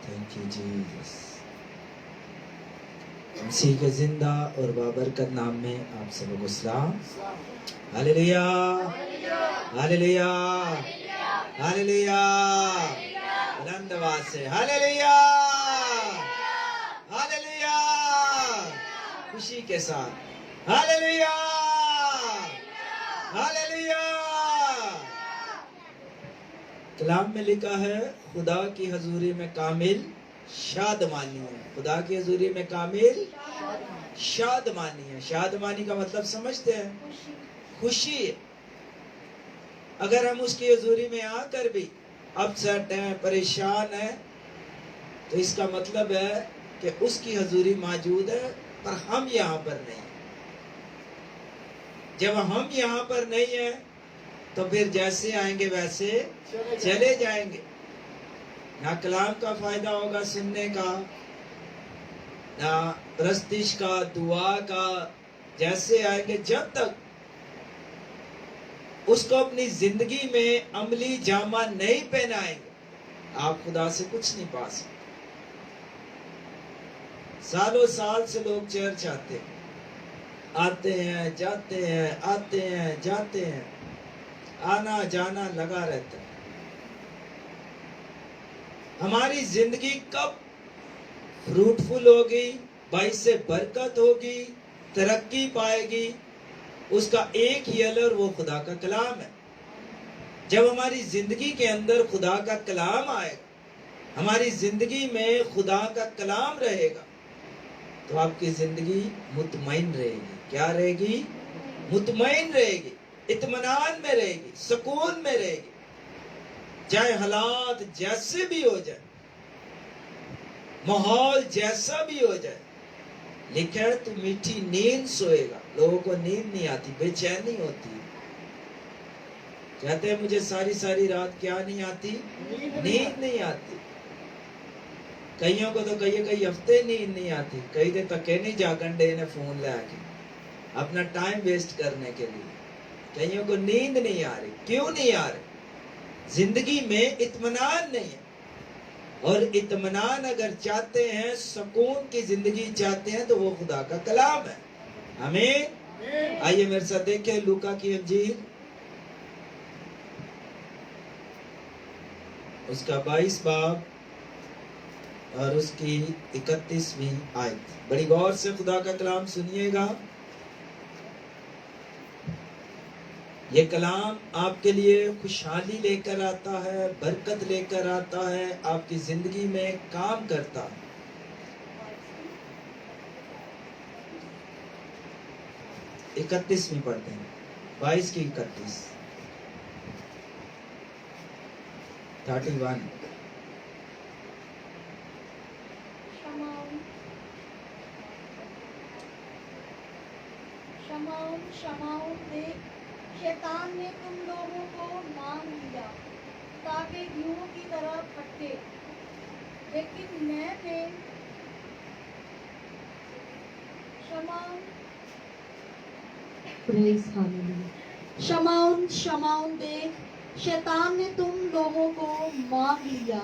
Thank you, Jesus. मसीह के जिंदा और बाबरकत नाम में आप सबको सलाम। Hallelujah, hallelujah, hallelujah. बुलंद आवाज से हालेलुया, हालेलुया। खुशी के साथ हालेलुया, हालेलुया। कलाम में लिखा है खुदा की हजूरी में कामिल शादमानी है। खुदा की हजूरी में कामिल शादमानी है। शादमानी का मतलब समझते हैं? खुशी है। अगर हम उसकी हजूरी में आकर भी अपसेट हैं, परेशान हैं, तो इसका मतलब है कि उसकी हजूरी मौजूद है पर हम यहाँ पर नहीं। जब हम यहाँ पर नहीं है तो फिर जैसे आएंगे वैसे चले जाएंगे। ना कलाम का फायदा होगा सुनने का, ना प्रस्तिश का, दुआ का। जैसे आएंगे, जब तक उसको अपनी जिंदगी में अमली जामा नहीं पहनाएंगे, आप खुदा से कुछ नहीं पा सकते। सालों साल से लोग चर्च आते हैं, आते हैं जाते हैं, आते हैं जाते हैं, आना जाना लगा रहता है। हमारी जिंदगी कब फ्रूटफुल होगी, बाइस से बरकत होगी, तरक्की पाएगी, उसका एक ही हल, और वो खुदा का कलाम है। जब हमारी जिंदगी के अंदर खुदा का कलाम आएगा, हमारी जिंदगी में खुदा का कलाम रहेगा, तो आपकी जिंदगी मुतमईन रहेगी। क्या रहेगी? मुतमईन रहेगी, इत्मीनान में रहेगी, सुकून में रहेगी। चाहे हालात जैसे भी हो जाए, माहौल जैसा भी हो जाए, लिखा है तू मीठी नींद सोएगा। लोगों को नींद नहीं आती, बेचैनी होती है। कहते हैं मुझे सारी सारी रात क्या नहीं आती? नींद नहीं आती। कईयों को तो कई हफ्ते नींद नहीं आती। कई दिन तक नहीं जागन डे ने फोन लाके अपना टाइम वेस्ट करने के लिए। कईयों को नींद नहीं आ रही। क्यों नहीं आ रही? जिंदगी में इत्मीनान नहीं है। और इत्मीनान अगर चाहते हैं, सुकून की जिंदगी चाहते हैं, तो वो खुदा का कलाम है। आमीन। आइए मेरे साथ देखें लूका की इंजील, उसका 22 बाब और उसकी 31वीं आयत। बड़ी गौर से खुदा का कलाम सुनिएगा। ये कलाम आपके लिए खुशहाली लेकर आता है, बरकत लेकर आता है, आपकी जिंदगी में काम करता है। इकतीसवीं पढ़ते हैं, 22 की 31, 31। शमाउन देख, शैतान ने तुम लोगों को मांग लिया ताकि गेहूं की तरह फटके, लेकिन मैंने शमाउन देख, शैतान ने तुम लोगों को मांग लिया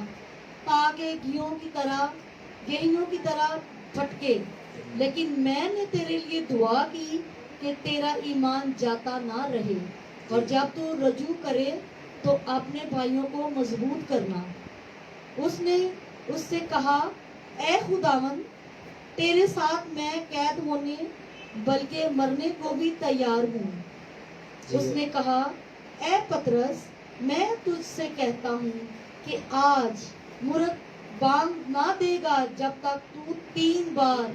ताकि गेहूं की तरह फटके, लेकिन मैंने तेरे लिए दुआ की कि तेरा ईमान जाता ना रहे, और जब तू रजू करे तो अपने भाइयों को मजबूत करना। उसने उससे कहा, ए खुदावन, तेरे साथ मैं कैद होने बल्कि मरने को भी तैयार हूँ। उसने कहा, ए पतरस, मैं तुझसे कहता हूँ कि आज मुर्द बांग ना देगा जब तक तू 3 बार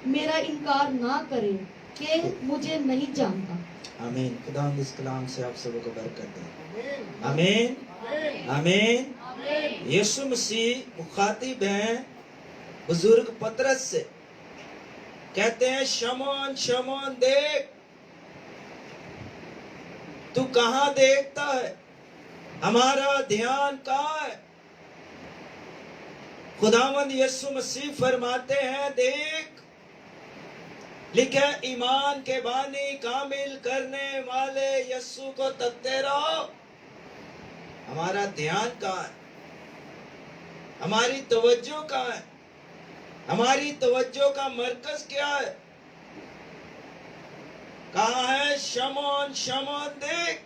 मेरा इनकार ना करे कि मुझे नहीं जानता। आमीन। खुदा इस कलाम से आप सबको बरकत दे। आमीन, आमीन। यीशु मसीह मुखातिब हैं बुजुर्ग पतरस से, कहते हैं शमौन शमौन देख, तू कहाँ देखता है? हमारा ध्यान कहाँ है? खुदावंद यीशु मसीह फरमाते हैं, देख, लिखे ईमान के बानी कामिल करने वाले यीशु को तकते रहो। हमारा ध्यान कहाँ है? हमारी तवज्जो कहाँ है? हमारी तवज्जो का मरकज क्या है? कहाँ है? शमौन, शमौन देख,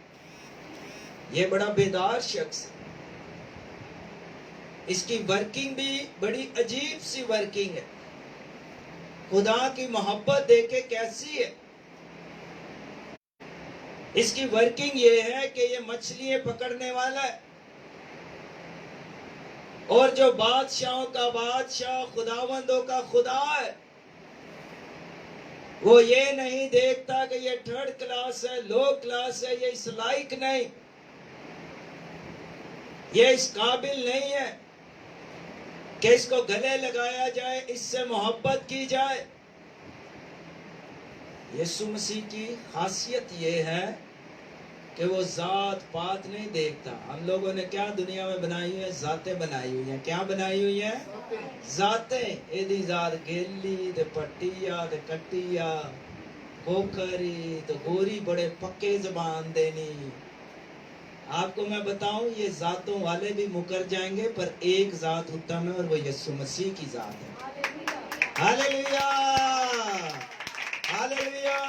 ये बड़ा बेदार शख्स है। इसकी वर्किंग भी बड़ी अजीब सी वर्किंग है। खुदा की मोहब्बत देखे कैसी है। इसकी वर्किंग ये है कि ये मछलियां पकड़ने वाला है, और जो बादशाहों का बादशाह, खुदावंदों का खुदा है, वो ये नहीं देखता कि ये थर्ड क्लास है, लो क्लास है, ये इस लायक नहीं, ये इस काबिल नहीं है कि इसको गले लगाया जाए, इससे मोहब्बत की जाए। यीशु मसीह की खासियत ये है कि वो जात पात नहीं देखता। हम लोगों ने क्या दुनिया में बनाई हुई है? जातें बनाई हुई हैं। क्या बनाई हुई है? जातें। एदी जात गेली ते पट्टिया ते कट्टिया कोकरी तो गोरी, बड़े पक्के जबान देनी। आपको मैं बताऊं, ये जातों वाले भी मुकर जाएंगे, पर एक जात उत्तम है और वो यीशु मसीह की जात है। Hallelujah, hallelujah.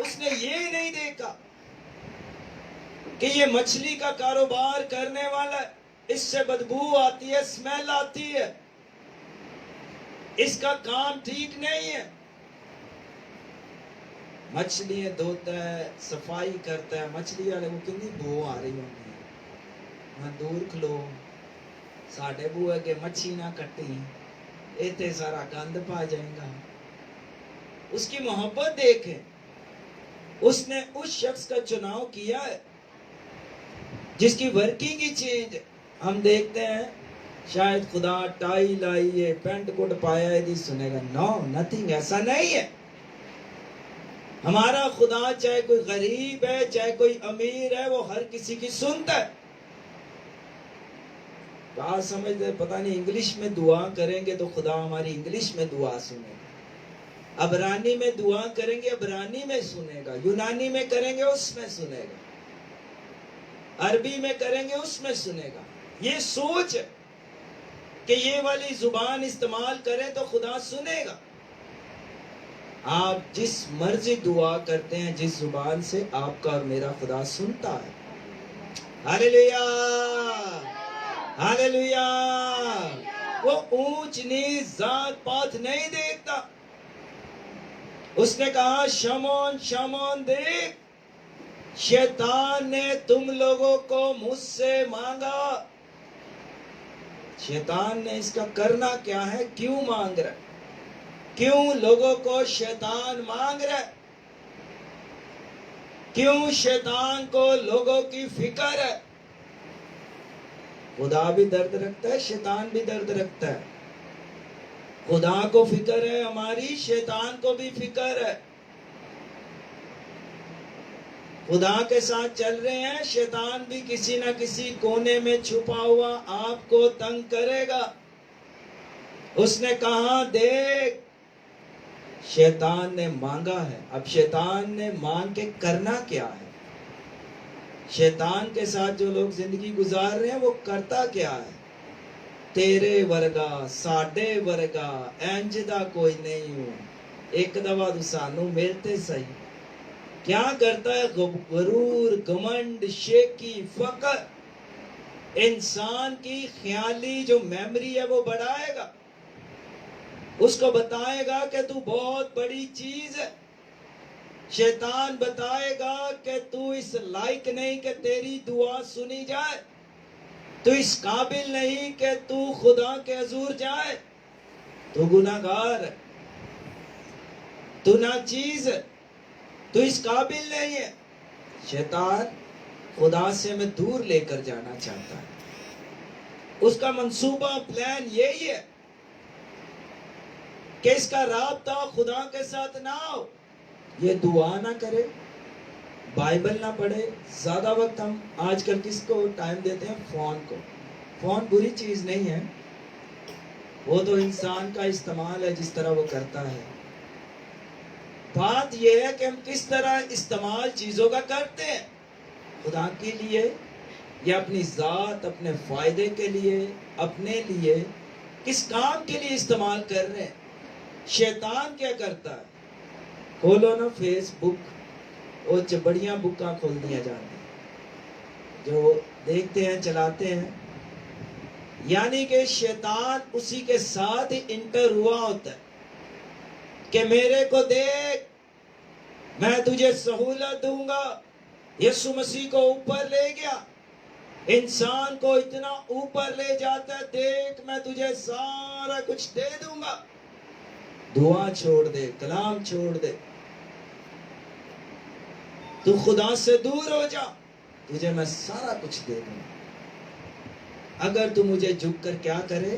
उसने ये नहीं देखा कि ये मछली का कारोबार करने वाला है, इससे बदबू आती है, स्मेल आती है, इसका काम ठीक नहीं है। मछलियां धोता है, सफाई करता है, मछली वाले को कितनी बो आ रही होती है। मैं दूर खलो, साढ़े बुए के मच्छी ना कटी, इतने सारा गंद पा जाएगा। उसकी मोहब्बत देखे, उसने उस शख्स का चुनाव किया है जिसकी वर्किंग की चीज हम देखते हैं। शायद खुदा टाई लाई है, पेंट कोट पाया है, सुनेगा। नो, नथिंग, ऐसा नहीं है। हमारा खुदा चाहे कोई गरीब है, चाहे कोई अमीर है, वो हर किसी की सुनता है। बात समझते? पता नहीं, इंग्लिश में दुआ करेंगे तो खुदा हमारी इंग्लिश में दुआ सुनेगा, अबरानी में दुआ करेंगे अबरानी में सुनेगा, यूनानी में करेंगे उसमें सुनेगा, अरबी में करेंगे उसमें सुनेगा। ये सोच कि ये वाली जुबान इस्तेमाल करें तो खुदा सुनेगा। आप जिस मर्जी दुआ करते हैं, जिस जुबान से, आपका और मेरा खुदा सुनता है। Hallelujah, hallelujah. वो ऊंच नीच जात पात नहीं देखता। उसने कहा, शमौन, शमौन देख, शैतान ने तुम लोगों को मुझसे मांगा। शैतान ने इसका करना क्या है? क्यों मांग रहा है? क्यों लोगों को शैतान मांग रहा है? क्यों शैतान को लोगों की फिक्र है? खुदा भी दर्द रखता है, शैतान भी दर्द रखता है। खुदा को फिक्र है हमारी, शैतान को भी फिक्र है। खुदा के साथ चल रहे हैं, शैतान भी किसी न किसी कोने में छुपा हुआ आपको तंग करेगा। उसने कहा, देख, शैतान ने मांगा है। अब शैतान ने मांग के करना क्या है? शैतान के साथ जो लोग जिंदगी गुजार रहे हैं, वो करता क्या है? तेरे वर्गा, साडे वर्गा, इंज दा कोई नहीं हूं, एक दवा तो सानू मिलते सही। क्या करता है? गरूर, घमंड, शेकी, फकर इंसान की ख्याली जो मेमोरी है वो बढ़ाएगा। उसको बताएगा कि तू बहुत बड़ी चीज है। शैतान बताएगा कि तू इस लायक नहीं कि तेरी दुआ सुनी जाए, तू इस काबिल नहीं कि तू खुदा के हजूर जाए, तू गुनाहगार है, तू नाचीज है, तू इस काबिल नहीं है। शैतान खुदा से हमें दूर लेकर जाना चाहता है। उसका मंसूबा, प्लान यही है कि इसका राब्ता खुदा के साथ ना हो, ये दुआ ना करे, बाइबल ना पढ़े। ज्यादा वक्त हम आजकल किसको टाइम देते हैं? फोन को। फोन बुरी चीज नहीं है, वो तो इंसान का इस्तेमाल है जिस तरह वो करता है। बात यह है कि हम किस तरह इस्तेमाल चीजों का करते हैं। खुदा के लिए یا اپنی ذات اپنے فائدے کے لیے اپنے لیے کس کام کے لیے استعمال کر رہے ہیں؟ شیطان کیا کرتا ہے؟ کھولو نا فیس بک، وہ بڑیاں بکاں کھول دیا جاتی ہیں جو دیکھتے ہیں چلاتے ہیں، یعنی کہ شیطان اسی کے ساتھ ہی انٹر ہوا ہوتا ہے کہ میرے کو دیکھ، میں تجھے سہولت دوں گا۔ یسوع مسیح کو اوپر لے گیا، انسان کو اتنا اوپر لے جاتا ہے، دیکھ میں تجھے سارا کچھ دے دوں گا، دعا چھوڑ دے، کلام چھوڑ دے، تو خدا سے دور ہو جا، تجھے میں سارا کچھ دے دوں گا اگر تو مجھے جھک کر کیا کرے؟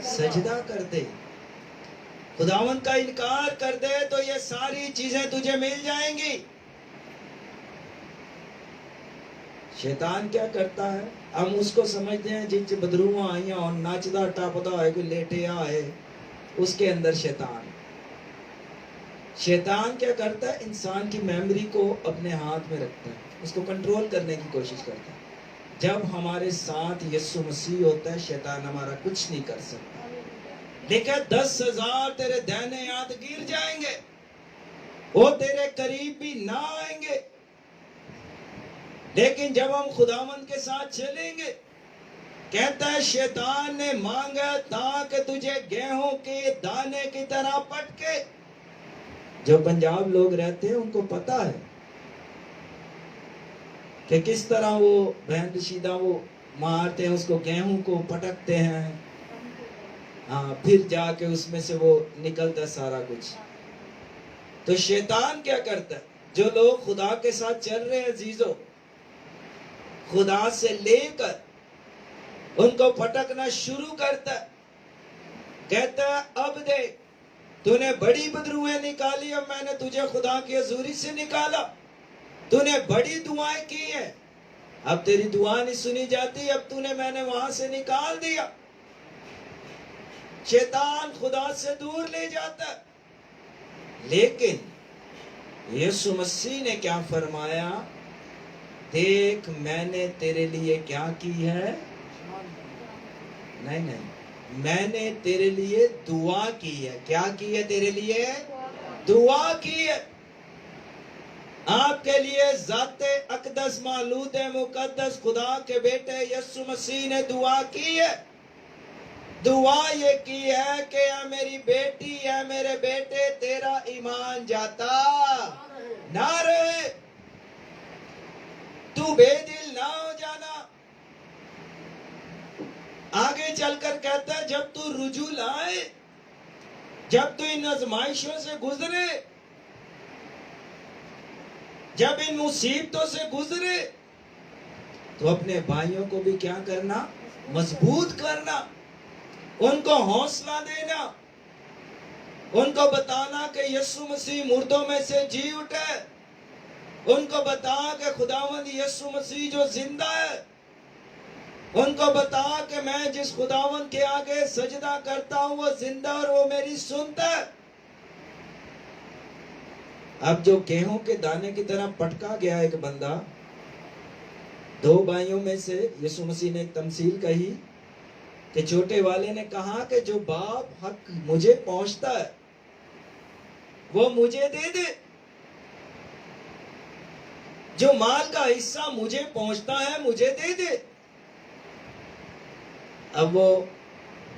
سجدہ کر دے، خداوند کا انکار کر دے تو یہ ساری چیزیں تجھے مل جائیں گی۔ شیطان کیا کرتا ہے؟ ہم اس کو سمجھتے ہیں جن سے بدروہاں آئیاں اور ناچدہ ٹاپدہ ہے، کوئی لیٹیا ہے، اس کے اندر شیطان۔ شیطان کیا کرتا ہے؟ انسان کی میموری کو اپنے ہاتھ میں رکھتا ہے، اس کو کنٹرول کرنے کی کوشش کرتا ہے۔ جب ہمارے ساتھ یسوع مسیح ہوتا ہے، شیطان ہمارا کچھ نہیں کر سکتا۔ لیکن 10,000 تیرے دہنے ہاتھ گر جائیں گے، وہ تیرے قریب بھی نہ آئیں گے، لیکن جب ہم خداوند کے ساتھ چلیں گے، کہتا ہے شیطان نے مانگا تاکہ تجھے گیہوں کے دانے کی طرح پٹکے۔ جو پنجاب لوگ رہتے ہیں ان کو پتا ہے کہ کس طرح وہ بہن رشیدہ وہ مارتے ہیں، اس کو گیہوں کو پٹکتے ہیں، ہاں پھر جا کے اس میں سے وہ نکلتا ہے سارا کچھ۔ تو شیطان کیا کرتا ہے؟ جو لوگ خدا کے ساتھ چل رہے ہیں عزیزو، خدا سے لے کر ان کو پھٹکنا شروع کرتا ہے، کہتا ہے اب دیکھ تو نے بڑی بدروہیں نکالی، اب میں نے تجھے خدا کی حضوری سے نکالا، تو نے بڑی دعائیں کی ہیں، اب تیری دعا نہیں سنی جاتی، اب تو نے میں نے وہاں سے نکال دیا۔ شیطان خدا سے دور لے جاتا ہے، لیکن یسوع مسیح نے کیا فرمایا؟ دیکھ میں نے تیرے لیے کیا کی ہے؟ نہیں، میں نے تیرے لیے دعا کی ہے۔ کیا کی ہے تیرے لیے؟ دعا کی ہے۔ آپ کے لیے ذات اقدس مولود مقدس خدا کے بیٹے یسوع مسیح نے دعا کی ہے۔ دعا یہ کی ہے کہ اے میری بیٹی، اے میرے بیٹے، تیرا ایمان جاتا نہ رہے، تو بے دل نہ ہو جانا۔ آگے چل کر کہتا ہے جب تو رجوع لائے، جب تو ان آزمائشوں سے گزرے، جب ان مصیبتوں سے گزرے، تو اپنے بھائیوں کو بھی کیا کرنا؟ مضبوط کرنا، ان کو حوصلہ دینا، ان کو بتانا کہ یسوع مسیح مردوں میں سے جی اٹھے، ان کو بتا کہ خداوند یسوع مسیح جو زندہ ہے، ان کو بتا کہ میں جس خداوند کے آگے سجدہ کرتا ہوں وہ زندہ اور وہ میری سنتا ہے۔ اب جو گیہوں کے دانے کی طرح پٹکا گیا ایک بندہ، دو بھائیوں میں سے یسوع مسیح نے ایک تمثیل کہی کہ چھوٹے والے نے کہا کہ جو باپ حق مجھے پہنچتا ہے وہ مجھے دے دے، جو مال کا حصہ مجھے پہنچتا ہے مجھے دے دے۔ اب وہ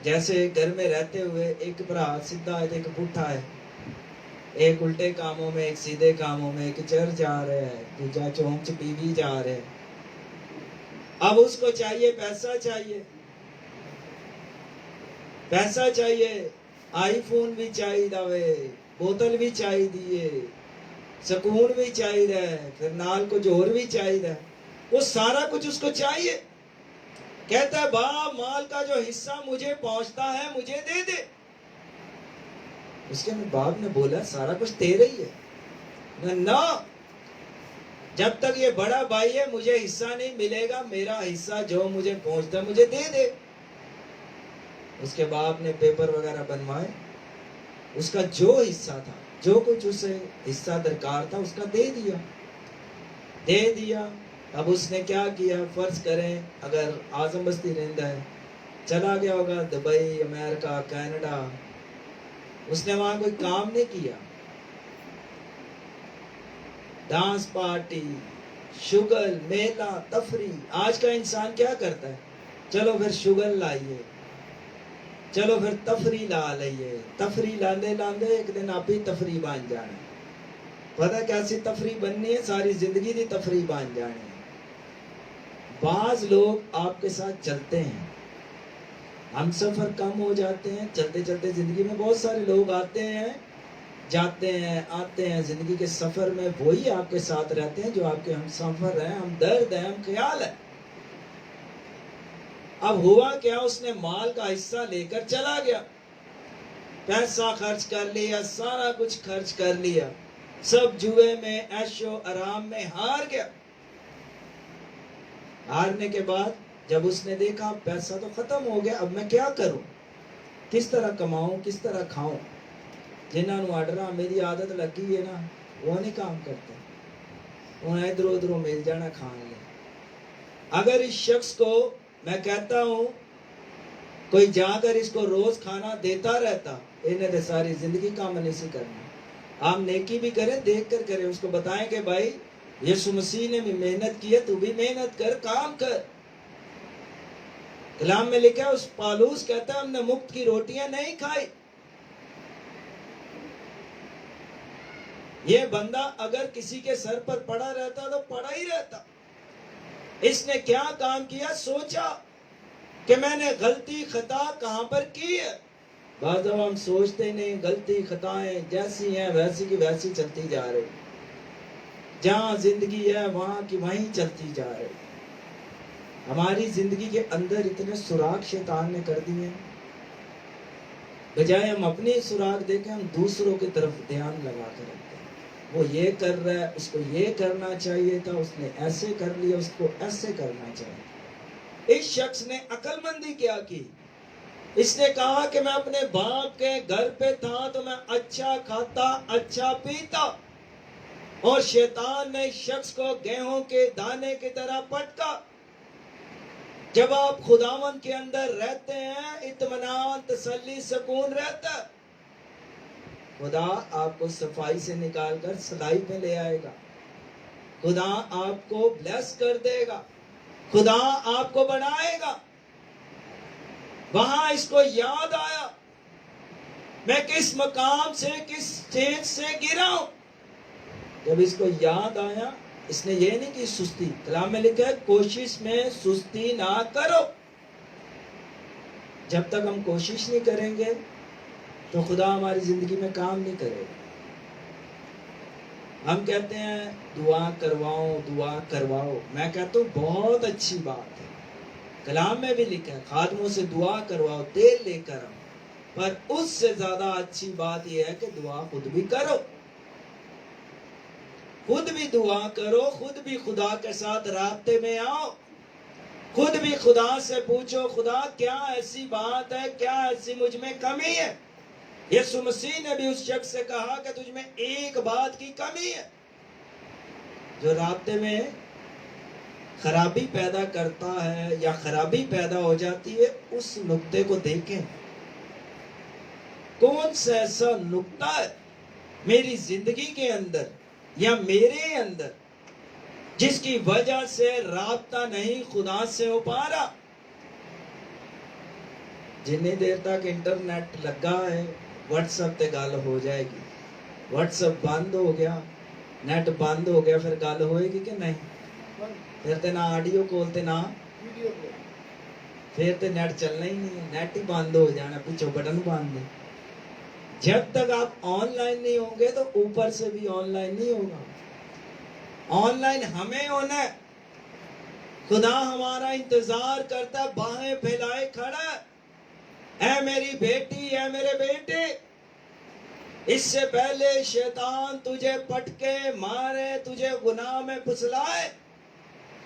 جیسے گھر میں رہتے ہوئے ایک برا سیدھا ہے ایک پٹھا ہے، ایک الٹے کاموں میں ایک سیدھے کاموں میں، ایک چرچ جا رہے ہے دوسرا چونچ پی بھی جا رہے ہیں۔ اب اس کو چاہیے پیسہ، چاہیے پیسہ، چاہیے آئی فون بھی چاہیے، بوتل بھی چاہیے، سکون بھی چاہیے، پھر نال کچھ اور بھی چاہیے، وہ سارا کچھ اس کو چاہیے۔ کہتا ہے باپ مال کا جو حصہ مجھے پہنچتا ہے مجھے دے دے۔ اس کے باپ نے بولا سارا کچھ تیرے ہی ہے، نہ جب تک یہ بڑا بھائی ہے مجھے حصہ نہیں ملے گا، میرا حصہ جو مجھے پہنچتا ہے مجھے دے دے۔ اس کے باپ نے پیپر وغیرہ بنوائے، اس کا جو حصہ تھا، جو کچھ اسے حصہ درکار تھا اس کا دے دیا۔ اب اس نے کیا کیا؟ فرض کریں اگر اعظم بستی رہتا ہے، چلا گیا ہوگا دبئی، امریکہ، کینیڈا، اس نے وہاں کوئی کام نہیں کیا، ڈانس پارٹی، شگل، میلہ، تفریح۔ آج کا انسان کیا کرتا ہے؟ چلو پھر شگل لائیے، چلو پھر تفریح لا لئیے، تفریح لاندے لاندے ایک دن آپ ہی تفریح بن جانا۔ پتہ کیسی تفریح بننی ہے؟ ساری زندگی دی تفریح بن جانی ہے۔ بعض لوگ آپ کے ساتھ چلتے ہیں، ہم سفر کم ہو جاتے ہیں، چلتے چلتے زندگی میں بہت سارے لوگ آتے ہیں، جاتے ہیں، آتے ہیں، زندگی کے سفر میں وہی آپ کے ساتھ رہتے ہیں جو آپ کے ہم سفر ہیں، ہم درد ہیں، ہم خیال ہے۔ اب ہوا کیا؟ اس نے مال کا حصہ لے کر چلا گیا، پیسہ خرچ کر لیا، سارا کچھ خرچ کر لیا، سب جوئے میں، عیش و آرام میں ہار گیا۔ ہارنے کے بعد جب اس نے دیکھا پیسہ تو ختم ہو گیا، اب میں کیا کروں؟ کس طرح کماؤں، کس طرح کھاؤں؟ جنہاں نو آڈراں میری عادت لگی ہے نا، وہ نہیں کام کرتے، انہیں ادھر ادھر مل جانا کھان لے۔ اگر اس شخص کو میں کہتا ہوں کوئی جا کر اس کو روز کھانا دیتا رہتا، انہیں تو ساری زندگی کام نہیں سی کرنا۔ آپ نیکی بھی کریں، دیکھ کر کریں، اس کو بتائیں کہ بھائی یسوع مسیح نے بھی محنت کی ہے، تو بھی محنت کر، کام کر۔ کلام میں لکھا ہے، اس پالوس کہتا ہے ہم نے مفت کی روٹیاں نہیں کھائی۔ یہ بندہ اگر کسی کے سر پر پڑا رہتا تو پڑا ہی رہتا۔ اس نے کیا کام کیا؟ سوچا کہ میں نے غلطی خطا کہاں پر کی ہے۔ بعض دفعہ ہم سوچتے نہیں، غلطی خطائیں جیسی ہیں ویسی کی ویسی چلتی جا رہی، جہاں زندگی ہے وہاں کی وہیں چلتی جا رہی۔ ہماری زندگی کے اندر اتنے سراغ شیطان نے کر دیے، بجائے ہم اپنی سراغ دیکھیں ہم دوسروں کی طرف دھیان لگا کر رکھتے ہیں۔ وہ یہ کر رہا ہے، اس کو یہ کرنا چاہیے تھا، اس نے ایسے کر لیا، اس کو ایسے کرنا چاہیے۔ اس شخص نے عقل مندی کیا کی؟ اس نے کہا کہ میں اپنے باپ کے گھر پہ تھا تو میں اچھا کھاتا، اچھا پیتا، اور شیطان نے اس شخص کو گیہوں کے دانے کی طرح پٹکا۔ جب آپ خداوند کے اندر رہتے ہیں، اطمینان، تسلی، سکون رہتا ہے۔ خدا آپ کو صفائی سے نکال کر صلاحی پہ لے آئے گا، خدا آپ کو بلیس کر دے گا، خدا آپ کو بڑھائے گا۔ وہاں اس کو یاد آیا میں کس مقام سے، کس سٹیج سے گرا ہوں۔ جب اس کو یاد آیا، اس نے یہ نہیں کی سستی۔ کلام میں لکھا ہے کوشش میں سستی نہ کرو۔ جب تک ہم کوشش نہیں کریں گے تو خدا ہماری زندگی میں کام نہیں کرے گا۔ ہم کہتے ہیں دعا کرواؤ، دعا کرواؤ۔ میں کہتا ہوں بہت اچھی بات ہے، کلام میں بھی لکھا ہے خادموں سے دعا کرواؤ، تیل لے کر آؤ، پر اس سے زیادہ اچھی بات یہ ہے کہ دعا خود بھی کرو، خود بھی دعا کرو، خود بھی خدا کے ساتھ رابطے میں آؤ، خود بھی خدا سے پوچھو خدا کیا ایسی بات ہے، کیا ایسی مجھ میں کمی ہے۔ یسوع مسیح نے بھی اس شخص سے کہا کہ تجھ میں ایک بات کی کمی ہے۔ جو رابطے میں خرابی پیدا کرتا ہے یا خرابی پیدا ہو جاتی ہے، اس نقطے کو دیکھیں، کون سا ایسا نقطہ ہے میری زندگی کے اندر یا میرے اندر جس کی وجہ سے رابطہ نہیں خدا سے ہو پا رہا۔ جتنی دیر تک انٹرنیٹ لگا ہے واٹس ایپ تے گل ہو جائے گی، واٹس ایپ بند ہو گیا، نیٹ بند ہو گیا، پھر گل ہوئے گی کہ نہیں؟ پھر تے نہ آڈیو کال تے نہ ویڈیو کال، پھر تے نیٹ چلنا ہی نہیں ہے، نیٹ ہی بند ہو جانا، پیچھے بٹن بند ہے۔ جب تک آپ آن لائن نہیں ہوں گے تو اوپر سے بھی آن لائن نہیں ہوگا۔ آن لائن ہمیں ہونا ہے، خدا ہمارا انتظار کرتا ہے، باہیں پھیلائے کھڑا ہے، اے میری بیٹی، اے میرے بیٹے، اس سے پہلے شیطان تجھے پٹکے مارے، تجھے گناہ میں پھسلائے،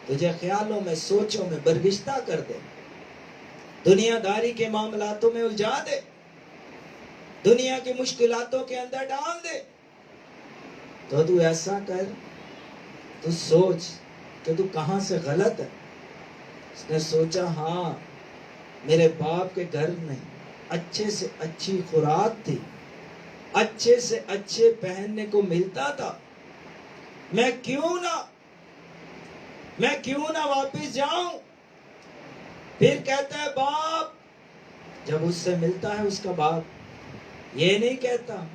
تجھے خیالوں میں، سوچوں میں برگشتہ کر دے، دنیا داری کے معاملاتوں میں الجھا دے، دنیا کی مشکلاتوں کے اندر ڈال دے، تو ایسا کر، تو سوچ کہ तू कहाँ से गलत है। उसने सोचा हाँ मेरे बाप के घर में अच्छे से अच्छी खुराक थी, अच्छे से अच्छे पहनने को मिलता था, मैं क्यों ना वापिस जाऊं। फिर कहता है बाप, जब उससे मिलता है उसका बाप ये नहीं कहता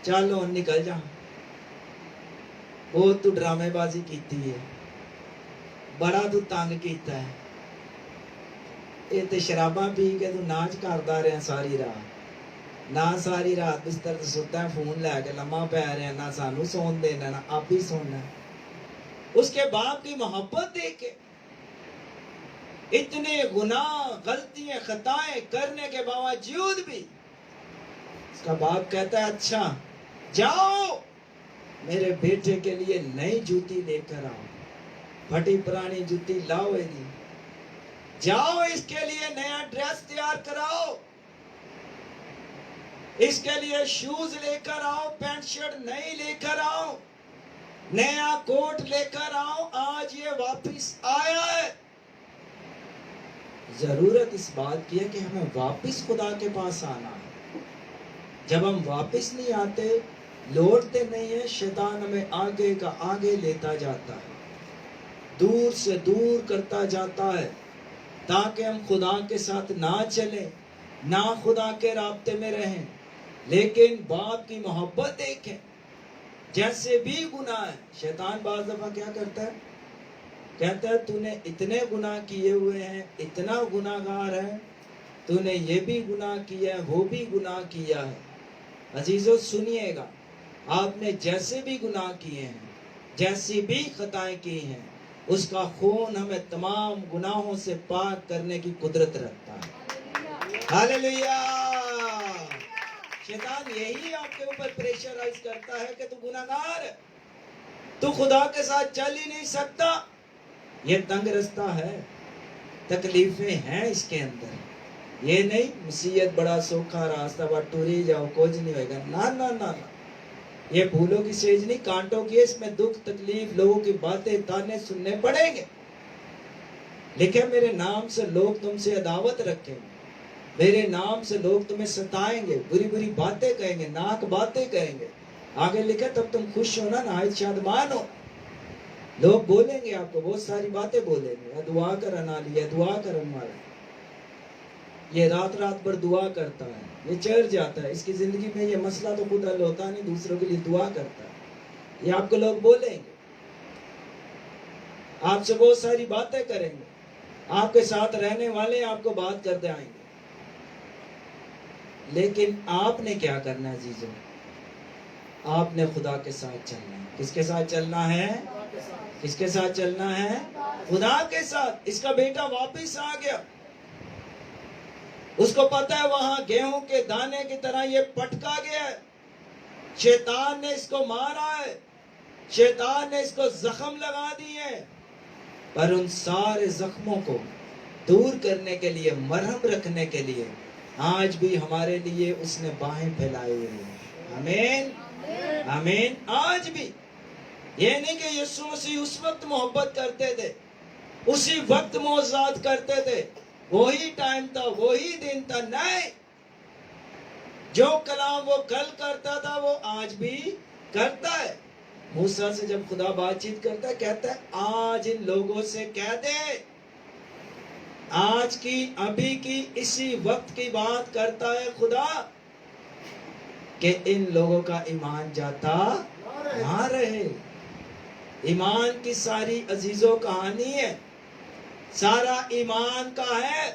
चलो निकल जा, वो तू ड्रामेबाजी कीती है, बड़ा तू तंग कीता है, ये ते शराबा पी के तू नाच करता रहा सारी रात, ना सारी रात बिस्तर ते सुता है, फोन लैके लम्मा पै रहा, ना सानू सोन देना ना आप ही सोना। उसके बाप की मोहब्बत देख के इतने गुनाह गलतियां खताएं करने के बावजूद भी उसका बाप कहता है अच्छा जाओ मेरे बेटे के लिए नई जूती लेकर आओ, फटी पुरानी जूती लाओ यदि, जाओ इसके लिए नया ड्रेस तैयार कराओ, इसके लिए शूज लेकर आओ, पैंट शर्ट नई लेकर आओ, नया कोट लेकर आओ, आज ये वापिस आया है। जरूरत इस बात की है कि हमें वापिस खुदा के पास आना है। जब हम वापिस नहीं आते, लौटते नहीं है, शैतान हमें आगे का आगे लेता जाता है, दूर से दूर करता जाता है, ताकि हम खुदा के साथ ना चलें, ना खुदा के राब्ते में रहें। लेकिन बाप की मोहब्बत देखें, जैसे भी गुनाह है, शैतान बाज़ दफा क्या करता है, कहता है तूने इतने गुनाह किए हुए हैं, इतना गुनाहगार है, तूने ये भी गुनाह किया है, वो भी गुनाह किया है। अजीजों सुनिएगा, आपने जैसे भी गुनाह किए हैं, जैसी भी खताएं की हैं, उसका खून हमें तमाम गुनाहों से पाक करने की कुदरत रखता है। हालेलुया। शैतान यही आपके ऊपर प्रेशराइज करता है कि तू गुनाहगार है, तू खुदा के साथ चल ही नहीं सकता, ये तंग रास्ता है, तकलीफें हैं इसके अंदर, ये नहीं मुसीबत बड़ा सौखा रास्ता, बा टूरी जाओ कुछ नहीं होएगा, ना ना ना ना, ये फूलों की सेज नहीं कांटों की, इसमें दुख तकलीफ लोगों की बातें ताने सुनने पड़ेंगे। लिखे मेरे नाम से लोग तुमसे अदावत रखेंगे, मेरे नाम से लोग तुम्हें सताएंगे, बुरी बुरी बातें कहेंगे, नाक बातें कहेंगे। आगे लिखे तब तुम खुश हो ना, नहायत शादमान हो। लोग बोलेंगे आपको, बहुत सारी बातें बोलेंगे, दुआ कर ना लिया, दुआ कर हमारा, ये रात रात भर दुआ करता है, ये चढ़ जाता है, इसकी जिंदगी में ये मसला तो खुद हल होता नहीं, दूसरों के लिए दुआ करता है। ये आपको लोग बोलेंगे, आपसे बहुत सारी बातें करेंगे, आपके साथ रहने वाले आपको बात करते आएंगे। लेकिन आपने क्या करना है जीजो, आपने खुदा के साथ चलना है। किसके साथ चलना है? किसके साथ चलना है? खुदा के साथ। इसका बेटा वापिस आ गया, उसको पता है वहां गेहूं के दाने की तरह ये पटका गया है, शैतान ने इसको मारा है, शैतान ने इसको जख्म लगा दिए, पर उन सारे जख्मों को दूर करने के लिए, मरहम रखने के लिए आज भी हमारे लिए उसने बाहें फैलाए हुए हैं। आमीन आमीन। आज भी ये नहीं कि यीशु मसीह उस वक्त मोहब्बत करते थे, उसी वक्त मोज़ात करते थे, वही टाइम था, वही दिन था, नहीं, जो कलाम वो कल करता था वो आज भी करता है। मूसा से जब खुदा बातचीत करता है, कहता है आज इन लोगों से कह दे, आज की अभी की इसी वक्त की बात करता है खुदा, कि इन लोगों का ईमान जाता ना रहे। ईमान की सारी अजीजों कहानी है, सारा ईमान का है।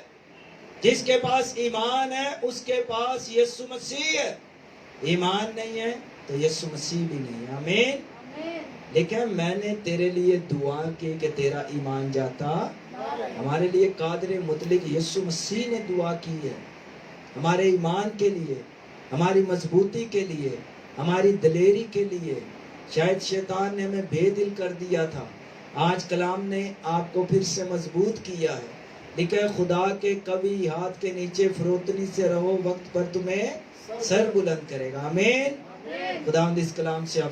जिसके पास ईमान है उसके पास यीशु मसीह है, ईमान नहीं है तो यीशु मसीह भी नहीं है। आमीन। लेकिन मैंने तेरे लिए दुआ की कि तेरा ईमान जाता। हमारे लिए कादर मुतलिक यीशु मसीह ने दुआ की है, हमारे ईमान के लिए, हमारी मजबूती के लिए, हमारी दिलेरी के लिए। शायद शैतान ने हमें बेदिल कर दिया था, आज कलाम ने आपको फिर से मजबूत किया है। लिखा है खुदा के कभी हाथ के नीचे फरोतनी से रहो, वक्त पर तुम्हें सर बुलंद करेगा। आमीन। खुदा इस कलाम से